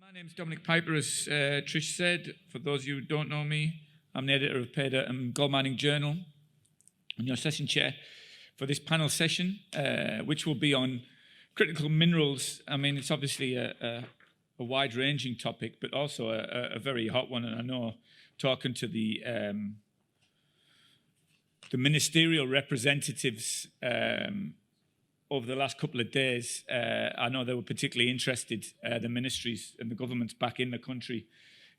My name's Dominic Piper, as Trish said. For those of you who don't know me, I'm the editor of Paydirt and Gold Mining Journal and your session chair for this panel session, which will be on critical minerals. I mean, it's obviously a wide-ranging topic, but also a very hot one. And I know, talking to the ministerial representatives over the last couple of days, I know they were particularly interested, the ministries and the governments back in the country,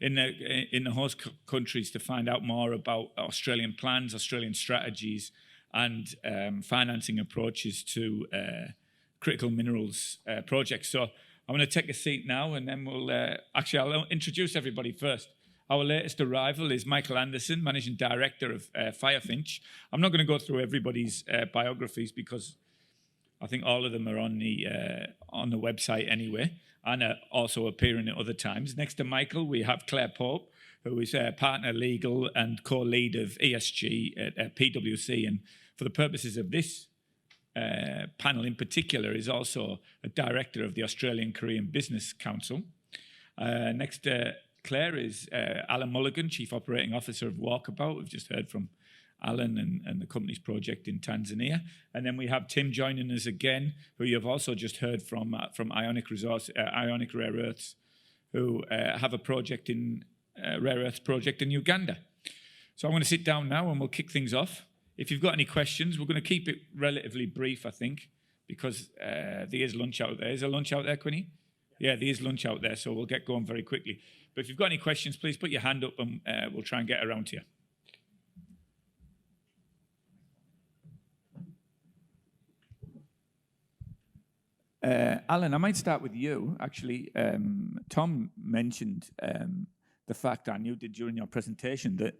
in the host countries, to find out more about Australian plans, Australian strategies, and financing approaches to critical minerals projects. So I'm going to take a seat now, and then I'll introduce everybody first. Our latest arrival is Michael Anderson, Managing Director of Firefinch. I'm not going to go through everybody's biographies because I think all of them are on the website anyway, and also appearing at other times. Next to Michael, we have Clare Pope, who is Partner Legal and Co-Lead of ESG at PwC, and for the purposes of this panel in particular, is also a Director of the Australian Korean Business Council. Next to Clare is Allan Mulligan, Chief Operating Officer of Walkabout. We've just heard from Allan and the company's project in Tanzania. And then we have Tim joining us again, who you've also just heard from Ionic Rare Earths, who have a project in rare earths project in Uganda. So I'm going to sit down now and we'll kick things off. If you've got any questions, we're going to keep it relatively brief, I think, because there is lunch out there. Is there lunch out there, Quinny? Yeah, there is lunch out there, so we'll get going very quickly. But if you've got any questions, please put your hand up and we'll try and get around to you. Allan, I might start with you, actually. Tom mentioned the fact, and you did during your presentation, that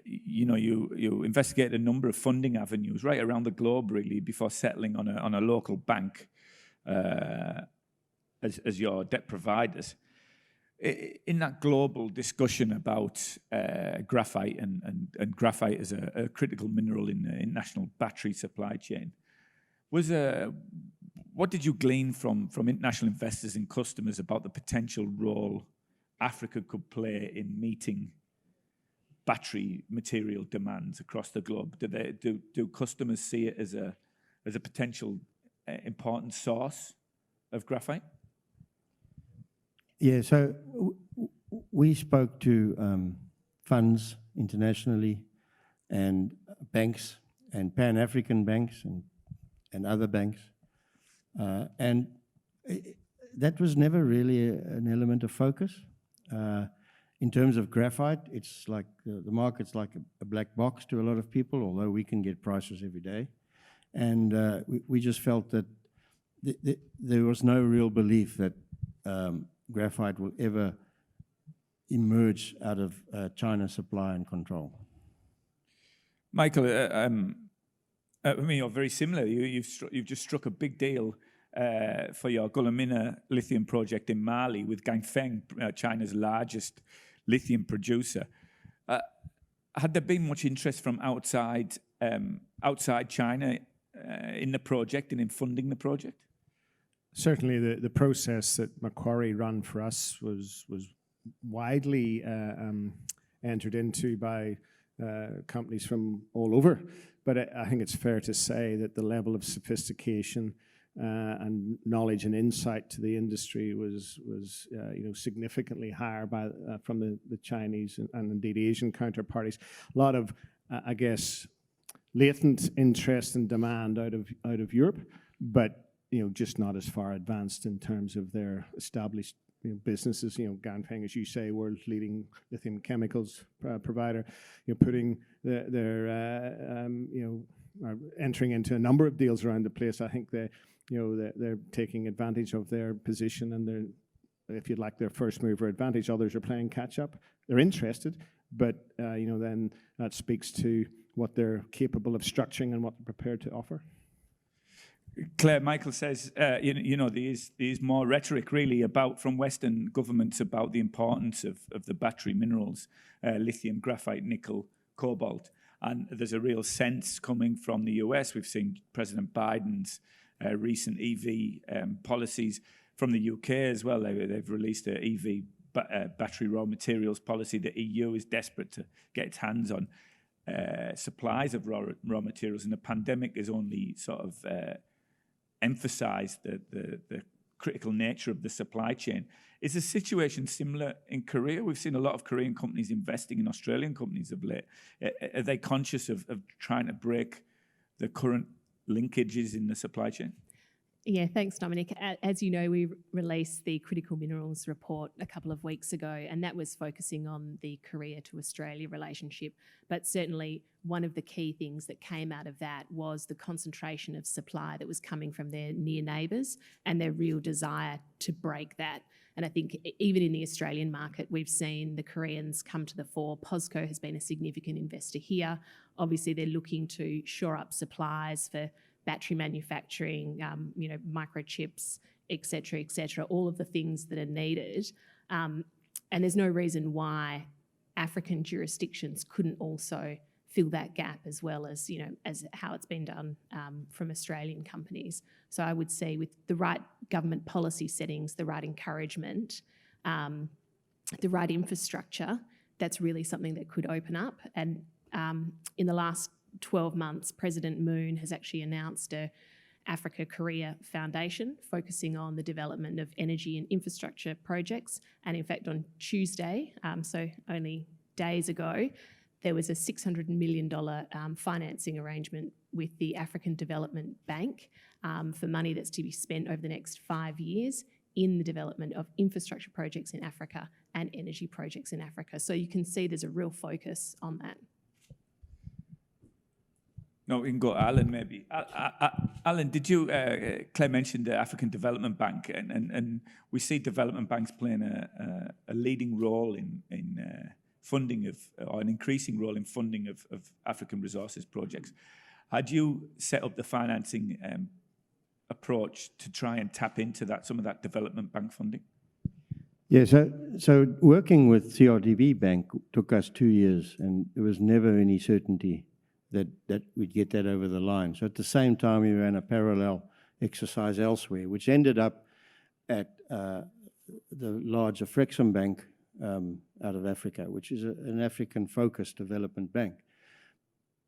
you investigated a number of funding avenues right around the globe, really, before settling on a local bank as your debt providers. In that global discussion about graphite and graphite as a critical mineral in the international battery supply chain, what did you glean from international investors and customers about the potential role Africa could play in meeting battery material demands across the globe? Do customers see it as a potential important source of graphite? Yeah, so we spoke to funds internationally and banks and Pan-African banks and other banks. And that was never really an element of focus. In terms of graphite, it's like the market's like a black box to a lot of people, although we can get prices every day. And we just felt that there was no real belief that graphite will ever emerge out of China's supply and control. Michael, I mean, you're very similar. You've just struck a big deal for your Goulamina lithium project in Mali with Ganfeng, China's largest lithium producer. Had there been much interest from outside China in the project and in funding the project? Certainly, the process that Macquarie ran for us was widely entered into by companies from all over. But I think it's fair to say that the level of sophistication and knowledge and insight to the industry was significantly higher from the Chinese and indeed Asian counterparties. A lot of, I guess, latent interest and demand out of Europe, but just not as far advanced in terms of their established businesses. Ganfeng, as you say, world's leading lithium chemicals provider, putting entering into a number of deals around the place. I think they're taking advantage of their position and they're, if you'd like, their first mover advantage. Others are playing catch up. They're interested, but then that speaks to what they're capable of structuring and what they're prepared to offer. Claire, Michael says, there is more rhetoric really from Western governments about the importance of the battery minerals, lithium, graphite, nickel, cobalt. And there's a real sense coming from the US. We've seen President Biden's recent EV policies from the UK as well. They've released an EV battery raw materials policy. The EU is desperate to get its hands on supplies of raw materials, and the pandemic has only sort of emphasized the critical nature of the supply chain. Is the situation similar in Korea? We've seen a lot of Korean companies investing in Australian companies of late. Are they conscious of trying to break the current linkages in the supply chain? Yeah, thanks, Dominic. As you know, we released the Critical Minerals report a couple of weeks ago, and that was focusing on the Korea to Australia relationship. But certainly one of the key things that came out of that was the concentration of supply that was coming from their near neighbours and their real desire to break that. And I think even in the Australian market, we've seen the Koreans come to the fore. POSCO has been a significant investor here. Obviously, they're looking to shore up supplies for battery manufacturing, microchips, et cetera, all of the things that are needed. And there's no reason why African jurisdictions couldn't also fill that gap as well as, as how it's been done from Australian companies. So I would say with the right government policy settings, the right encouragement, the right infrastructure, that's really something that could open up. And in the last 12 months, President Moon has actually announced a Africa-Korea Foundation focusing on the development of energy and infrastructure projects. And in fact, on Tuesday, so only days ago, there was a $600 million financing arrangement with the African Development Bank for money that's to be spent over the next 5 years in the development of infrastructure projects in Africa and energy projects in Africa. So you can see there's a real focus on that. No, we can go to Allan maybe. Allan, did you, Claire mentioned the African Development Bank, and we see development banks playing a leading role in funding of, or an increasing role in funding of African resources projects. Had you set up the financing approach to try and tap into some of that development bank funding? Yeah, so working with CRDB Bank took us 2 years, and there was never any certainty that we'd get that over the line. So at the same time, we ran a parallel exercise elsewhere, which ended up at the larger Frexim Bank out of Africa, which is an African-focused development bank.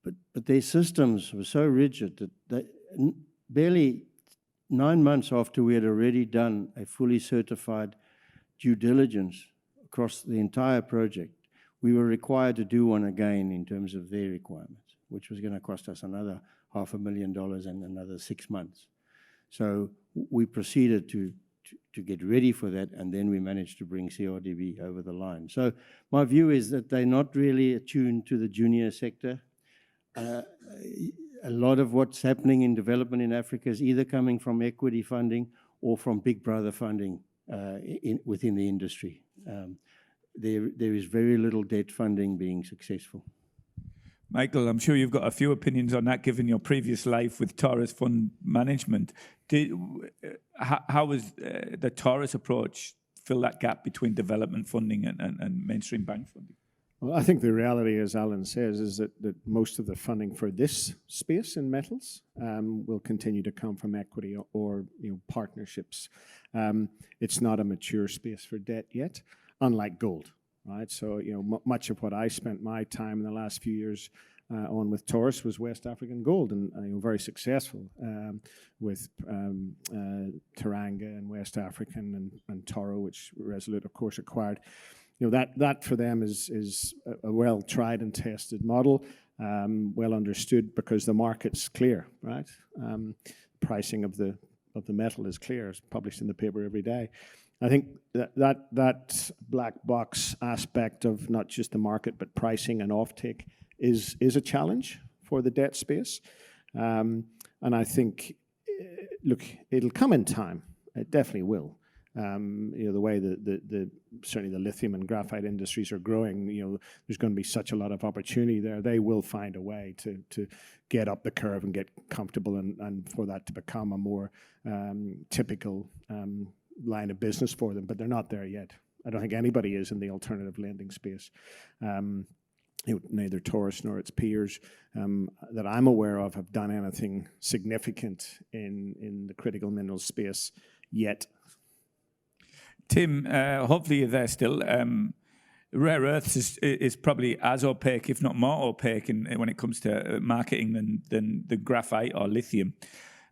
But their systems were so rigid that barely 9 months after we had already done a fully certified due diligence across the entire project, we were required to do one again in terms of their requirements, which was going to cost us another $500,000 and another 6 months. So we proceeded to get ready for that, and then we managed to bring CRDB over the line. So my view is that they're not really attuned to the junior sector. A lot of what's happening in development in Africa is either coming from equity funding or from big brother funding within the industry. There is very little debt funding being successful. Michael, I'm sure you've got a few opinions on that, given your previous life with Taurus Fund Management. How was the Taurus approach fill that gap between development funding and mainstream bank funding? Well, I think the reality, as Allan says, is that most of the funding for this space in metals will continue to come from equity or partnerships. It's not a mature space for debt yet, unlike gold. Right, so much of what I spent my time in the last few years on with Taurus was West African gold, and very successful with Teranga and West African and Toro, which Resolute, of course, acquired. That for them is a well tried and tested model, well understood because the market's clear, right? Pricing of the metal is clear. It's published in the paper every day. I think that black box aspect of not just the market but pricing and offtake is a challenge for the debt space, and I think, look, it'll come in time. It definitely will. The way certainly the lithium and graphite industries are growing, there's going to be such a lot of opportunity there. They will find a way to get up the curve and get comfortable, and for that to become a more typical line of business for them, but they're not there yet. I don't think anybody is in the alternative lending space. Neither Taurus nor its peers that I'm aware of have done anything significant in the critical minerals space yet. Tim, hopefully you're there still. Rare earths is probably as opaque, if not more opaque, when it comes to marketing than the graphite or lithium.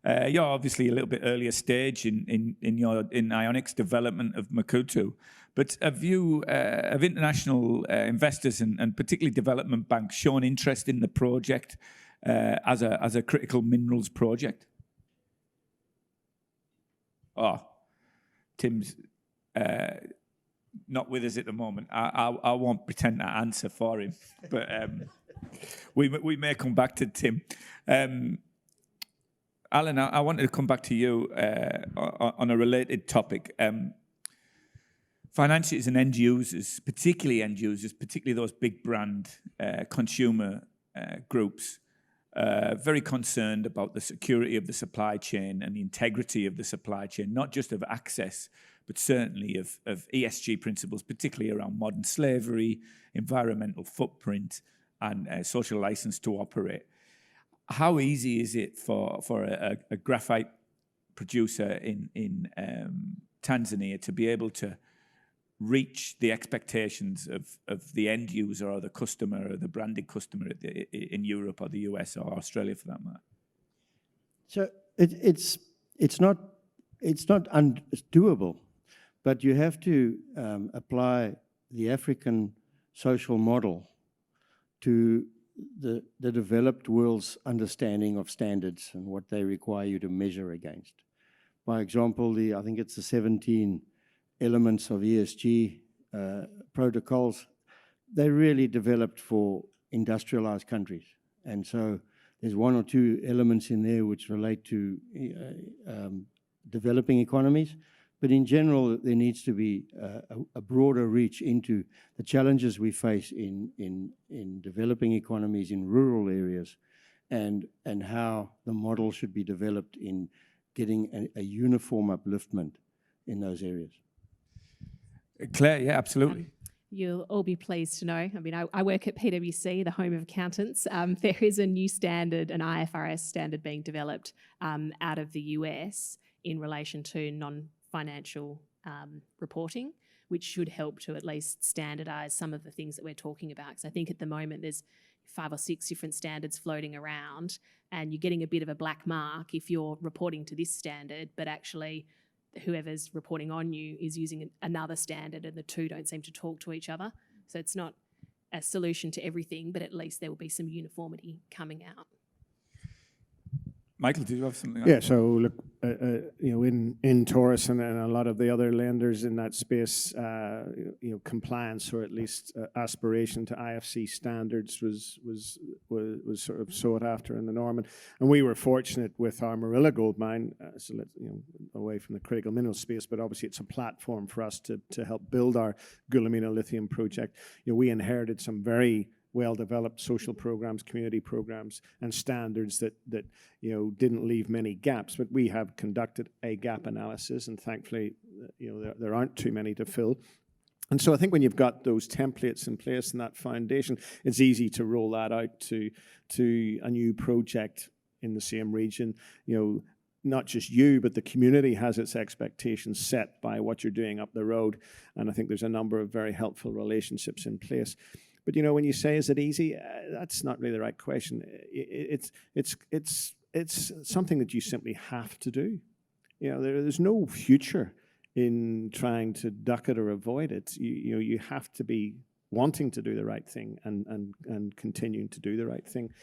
You're obviously a little bit earlier stage in Ionic's development of Makuutu, but have international investors and particularly development banks shown interest in the project as a critical minerals project? Oh, Tim's not with us at the moment. I won't pretend to answer for him, but we may come back to Tim. Allan, I wanted to come back to you on a related topic. Financiers and end users, particularly those big brand consumer groups, very concerned about the security of the supply chain and the integrity of the supply chain, not just of access, but certainly of ESG principles, particularly around modern slavery, environmental footprint, and social license to operate. How easy is it for a graphite producer in Tanzania to be able to reach the expectations of the end user or the customer or the branded customer in Europe or the US or Australia for that matter? So it's not undoable, but you have to apply the African social model to the developed world's understanding of standards and what they require you to measure against. By example, I think it's the 17 elements of ESG protocols. They're really developed for industrialized countries. And so there's one or two elements in there which relate to developing economies. But in general, there needs to be a broader reach into the challenges we face in developing economies in rural areas and how the model should be developed in getting a uniform upliftment in those areas. Claire, yeah, absolutely. You'll all be pleased to know, I mean, I work at PwC, the home of accountants. There is a new standard, an IFRS standard being developed out of the US in relation to non-financial reporting, which should help to at least standardise some of the things that we're talking about. Because I think at the moment there's 5 or 6 different standards floating around and you're getting a bit of a black mark if you're reporting to this standard, but actually whoever's reporting on you is using another standard and the two don't seem to talk to each other. So it's not a solution to everything, but at least there will be some uniformity coming out. Michael, did you have something? Yeah, so look, in Taurus and a lot of the other lenders in that space, compliance or at least aspiration to IFC standards was sort of sought after in the norm. And we were fortunate with our Marilla gold mine, away from the critical mineral space, but obviously it's a platform for us to help build our Goulamina lithium project. We inherited some very well-developed social programs, community programs, and standards that didn't leave many gaps. But we have conducted a gap analysis, and thankfully, there aren't too many to fill. And so I think when you've got those templates in place and that foundation, it's easy to roll that out to a new project in the same region. Not just you, but the community has its expectations set by what you're doing up the road. And I think there's a number of very helpful relationships in place. But when you say, is it easy? That's not really the right question. It's something that you simply have to do. There's no future in trying to duck it or avoid it. You have to be wanting to do the right thing and continuing to do the right thing.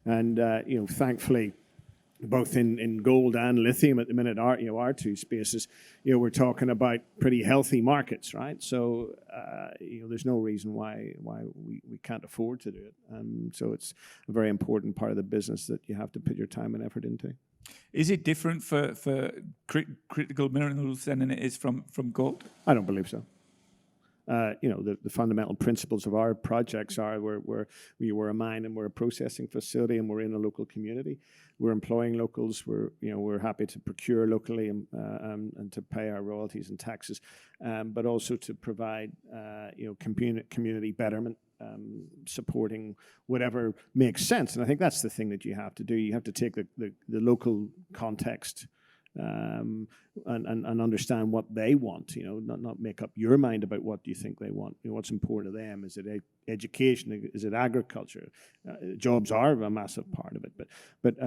And thankfully, both in gold and lithium at the minute, our two spaces, we're talking about pretty healthy markets, right? So, there's no reason why we can't afford to do it. So it's a very important part of the business that you have to put your time and effort into. Is it different for critical minerals than it is from gold? I don't believe so. The fundamental principles of our projects are we're a mine and we're a processing facility and we're in a local community. We're employing locals. We're happy to procure locally and to pay our royalties and taxes, but also to provide community betterment, supporting whatever makes sense. And I think that's the thing that you have to do. You have to take the local context and understand what they want. Not make up your mind about what do you think they want. What's important to them? Is it education? Is it agriculture? Jobs are a massive part of it, but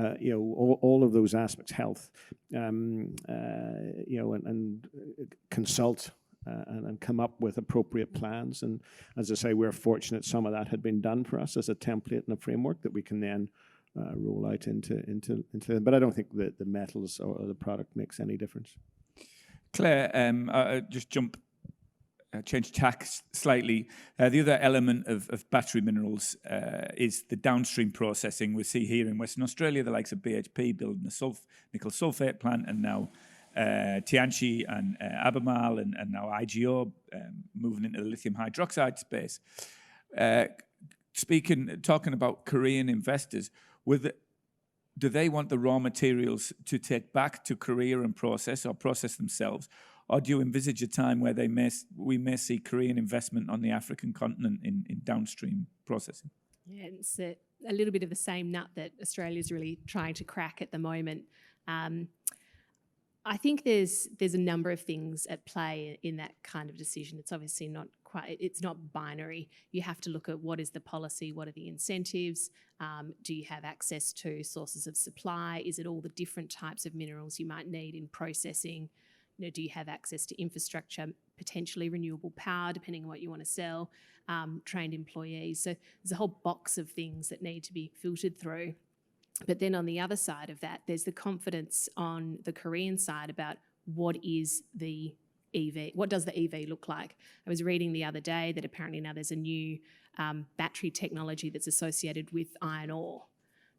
all of those aspects, health, and consult. And come up with appropriate plans. And as I say, we're fortunate some of that had been done for us as a template and a framework that we can then roll out into. But I don't think that the metals or the product makes any difference. Claire, just change tack slightly. The other element of battery minerals is the downstream processing. We see here in Western Australia the likes of BHP building a nickel sulfate plant, and now Tianqi and Albemarle and now IGO moving into the lithium hydroxide space. Talking about Korean investors, do they want the raw materials to take back to Korea and process themselves, or do you envisage a time where we may see Korean investment on the African continent in downstream processing? Yeah, it's a little bit of the same nut that Australia's really trying to crack at the moment. I think there's a number of things at play in that kind of decision. It's obviously it's not binary. You have to look at what is the policy, what are the incentives, do you have access to sources of supply, is it all the different types of minerals you might need in processing, do you have access to infrastructure, potentially renewable power, depending on what you want to sell, trained employees. So there's a whole box of things that need to be filtered through. But then on the other side of that, there's the confidence on the Korean side about what is the EV, what does the EV look like? I was reading the other day that apparently now there's a new battery technology that's associated with iron ore.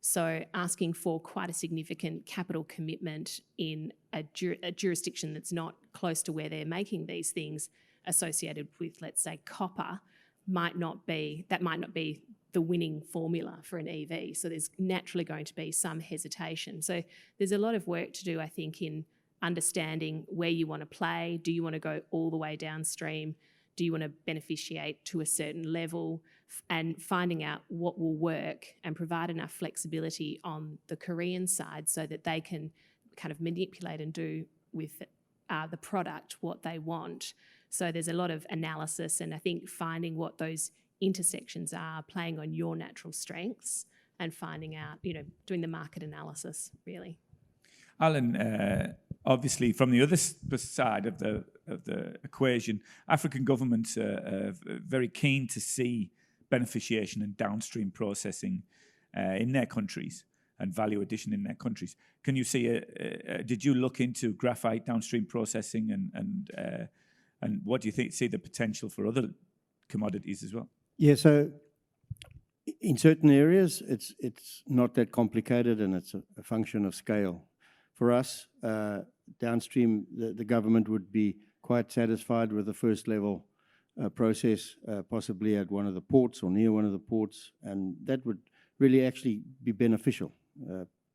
So asking for quite a significant capital commitment in a jurisdiction that's not close to where they're making these things associated with, let's say, copper, might not be the winning formula for an EV. So there's naturally going to be some hesitation. So there's a lot of work to do, I think, in understanding where you want to play. Do you want to go all the way downstream? Do you want to beneficiate to a certain level? And finding out what will work and provide enough flexibility on the Korean side so that they can kind of manipulate and do with the product what they want. So there's a lot of analysis, and I think finding what those intersections are, playing on your natural strengths and finding out, doing the market analysis, really. Allan, obviously from the other side of the equation, African governments are very keen to see beneficiation and downstream processing in their countries and value addition in their countries. Can you see, did you look into graphite downstream processing and what do you see the potential for other commodities as well? Yeah, so in certain areas, it's not that complicated, and it's a function of scale. For us, downstream, the government would be quite satisfied with the first level process, possibly at one of the ports or near one of the ports, and that would really actually be beneficial,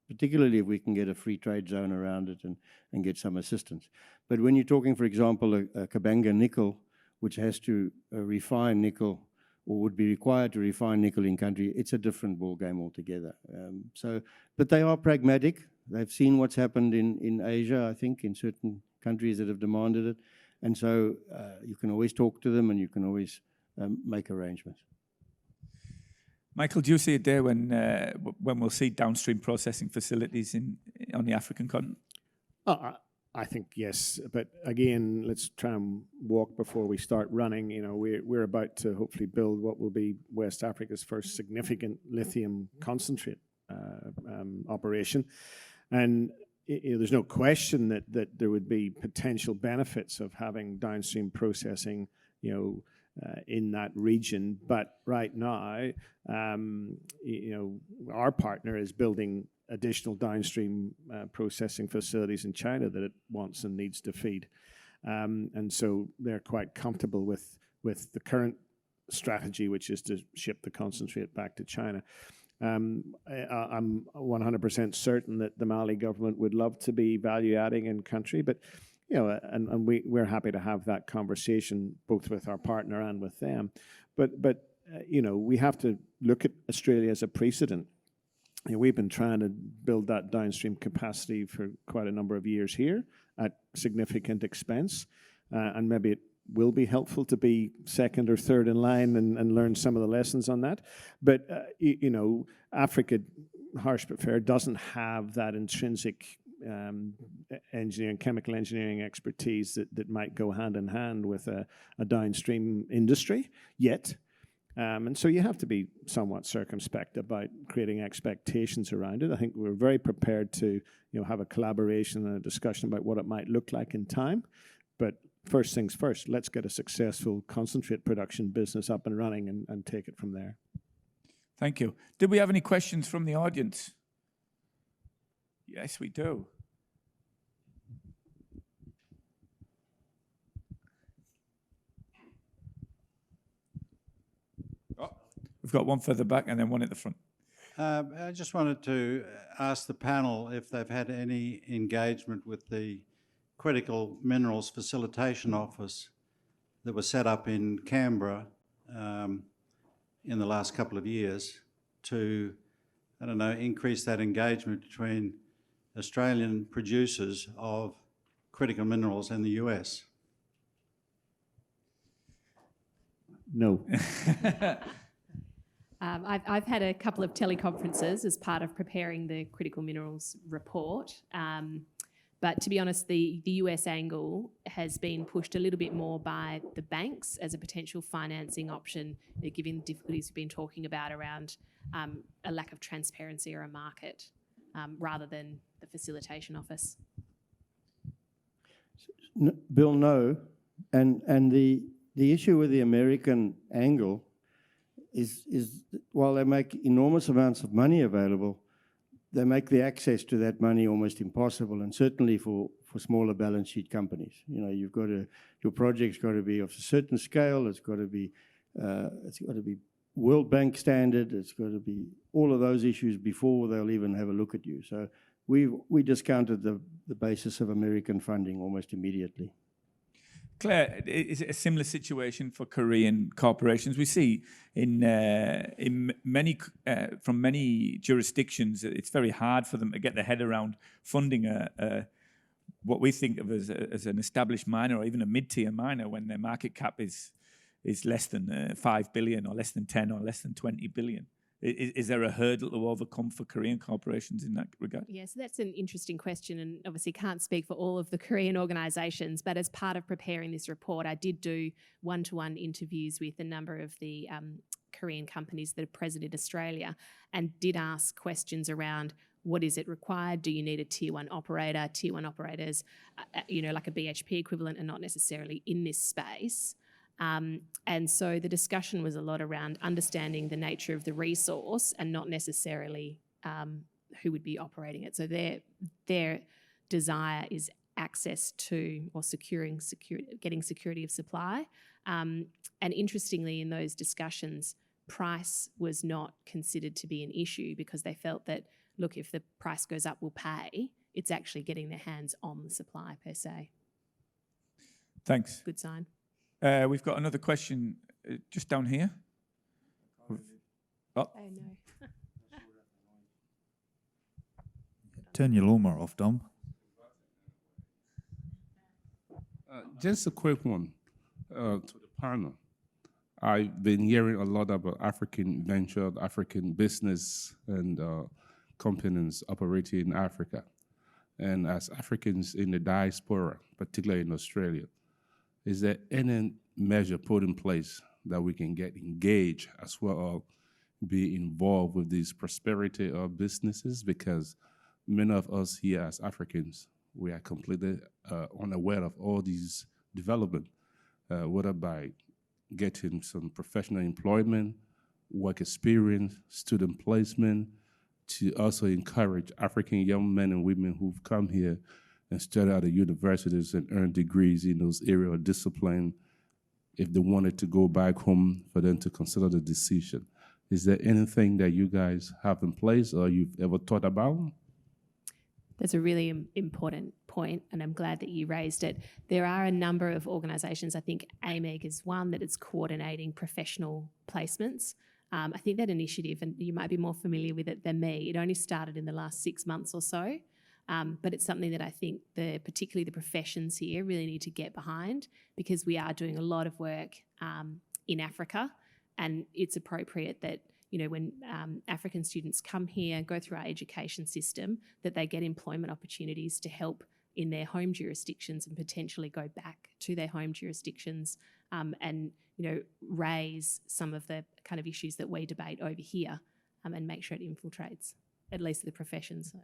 particularly if we can get a free trade zone around it and get some assistance. But when you're talking, for example, a Kabanga nickel, which has to refine nickel, or would be required to refine nickel in country, it's a different ballgame altogether. But they are pragmatic. They've seen what's happened in Asia, I think, in certain countries that have demanded it. And so you can always talk to them and you can always make arrangements. Michael, do you see a day when we'll see downstream processing facilities on the African continent? I think yes, but again, let's try and walk before we start running. We're about to hopefully build what will be West Africa's first significant lithium concentrate operation, and there's no question that there would be potential benefits of having downstream processing, in that region. But right now, our partner is building additional downstream processing facilities in China that it wants and needs to feed. And so they're quite comfortable with the current strategy, which is to ship the concentrate back to China. I'm 100% certain that the Mali government would love to be value adding in country, but and we're happy to have that conversation both with our partner and with them. But we have to look at Australia as a precedent. we've been trying to build that downstream capacity for quite a number of years here at significant expense, and maybe it will be helpful to be second or third in line and learn some of the lessons on that. But, Africa, harsh but fair, doesn't have that intrinsic chemical engineering expertise that might go hand in hand with a downstream industry yet. And so you have to be somewhat circumspect about creating expectations around it. I think we're very prepared to have a collaboration and a discussion about what it might look like in time. But first things first, let's get a successful concentrate production business up and running and take it from there. Thank you. Did we have any questions from the audience? Yes, we do. We've got one further back and then one at the front. I just wanted to ask the panel if they've had any engagement with the Critical Minerals Facilitation Office that was set up in Canberra in the last couple of years to, increase that engagement between Australian producers of critical minerals in the US. No. I've had a couple of teleconferences as part of preparing the critical minerals report. But to be honest, the US angle has been pushed a little bit more by the banks as a potential financing option, given the difficulties we've been talking about around a lack of transparency or a market, rather than the facilitation office. Bill, no. And the issue with the American angle is while they make enormous amounts of money available, they make the access to that money almost impossible, and certainly for smaller balance sheet companies. You've got to, your project's got to be of a certain scale. It's got to be World Bank standard. It's got to be all of those issues before they'll even have a look at you. So we discounted the basis of American funding almost immediately. Claire, is it a similar situation for Korean corporations? We see in many from many jurisdictions, it's very hard for them to get their head around funding what we think of as an established miner or even a mid-tier miner when their market cap is less than 5 billion or less than 10 or less than 20 billion. Is there a hurdle to overcome for Korean corporations in that regard? Yes, that's an interesting question, and obviously can't speak for all of the Korean organisations, but as part of preparing this report, I did do one-to-one interviews with a number of the Korean companies that are present in Australia and did ask questions around what is it required? Do you need a tier one operator? Tier one operators, like a BHP equivalent, are not necessarily in this space. And so the discussion was a lot around understanding the nature of the resource and not necessarily who would be operating it. So their desire is access to or getting security of supply. And interestingly, in those discussions, price was not considered to be an issue because they felt that, look, if the price goes up, we'll pay. It's actually getting their hands on the supply per se. Thanks. Good sign. We've got another question just down here. Oh, no. Turn your lawnmower off, Dom. Just a quick one to the panel. I've been hearing a lot about African venture, African business, and companies operating in Africa. And as Africans in the diaspora, particularly in Australia, is there any measure put in place that we can get engaged as well as be involved with these prosperity of businesses? Because many of us here as Africans, we are completely unaware of all these development, whether by getting some professional employment, work experience, student placement, to also encourage African young men and women who've come here and study at the universities and earn degrees in those areas of discipline, if they wanted to go back home, for them to consider the decision. Is there anything that you guys have in place or you've ever thought about? That's a really important point, and I'm glad that you raised it. There are a number of organisations, I think AMEG is one, that is coordinating professional placements I think that initiative, and you might be more familiar with it than me, it only started in the last 6 months or so. But it's something that I think particularly the professions here really need to get behind, because we are doing a lot of work in Africa, and it's appropriate that, you know, when African students come here, go through our education system, that they get employment opportunities to help in their home jurisdictions and potentially go back to their home jurisdictions and, you know, raise some of the kind of issues that we debate over here and make sure it infiltrates, at least the professions.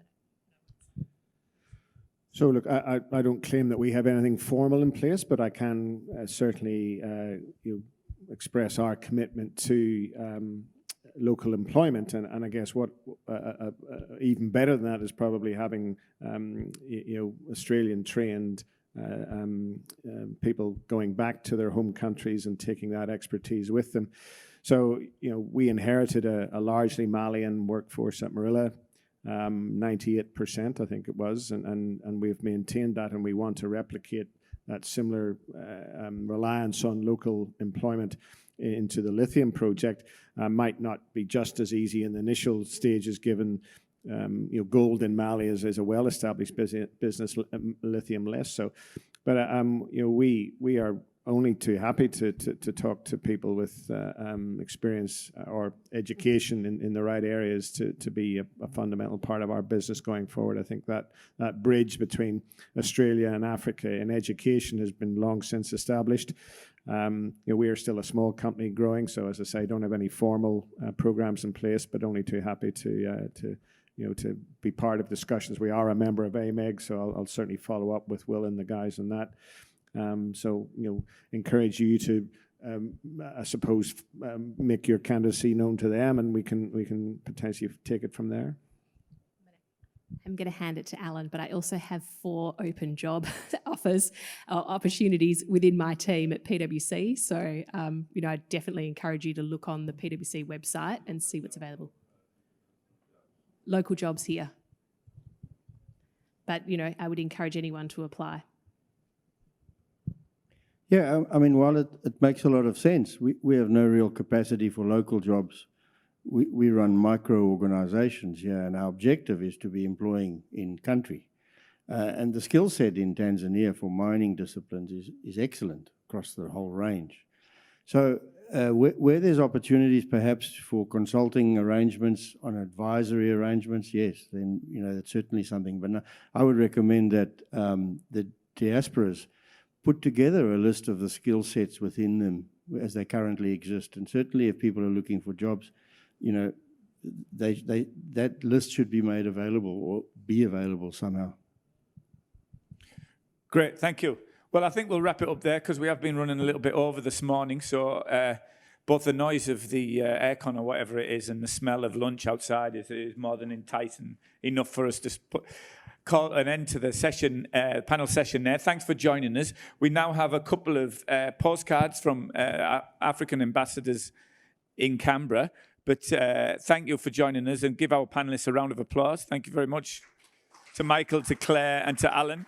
So look, I don't claim that we have anything formal in place, but I can certainly express our commitment to local employment, and I guess what even better than that is probably having Australian trained people going back to their home countries and taking that expertise with them. So we inherited a largely Malian workforce at Marilla. 98%, I think it was, and we've maintained that, and we want to replicate that similar reliance on local employment into the lithium project. Might not be just as easy in the initial stages, given gold in Mali is a well-established business, lithium less so. But we are only too happy to talk to people with experience or education in the right areas to be a fundamental part of our business going forward. I think that bridge between Australia and Africa in education has been long since established. We are still a small company growing, so as I say, don't have any formal programs in place, but only too happy to be part of discussions. We are a member of AMEG, so I'll certainly follow up with Will and the guys on that. Encourage you to, I suppose, make your candidacy known to them, and we can potentially take it from there. I'm going to hand it to Allan, but I also have 4 open job offers or opportunities within my team at PwC. So, I definitely encourage you to look on the PwC website and see what's available. Local jobs here. But, I would encourage anyone to apply. Yeah, I mean, while it makes a lot of sense, we have no real capacity for local jobs. We run micro-organizations here, and our objective is to be employing in country. And the skill set in Tanzania for mining disciplines is excellent across the whole range. So where there's opportunities perhaps for consulting arrangements on advisory arrangements, yes, then, that's certainly something. But no, I would recommend that the diasporas put together a list of the skill sets within them as they currently exist. And certainly if people are looking for jobs, that list should be made available or be available somehow. Great, thank you. Well, I think we'll wrap it up there because we have been running a little bit over this morning. So both the noise of the aircon or whatever it is and the smell of lunch outside is more than enticing enough for us to call an end to the session, panel session there. Thanks for joining us. We now have a couple of postcards from African ambassadors in Canberra. But thank you for joining us, and give our panelists a round of applause. Thank you very much to Michael, to Claire, and to Allan.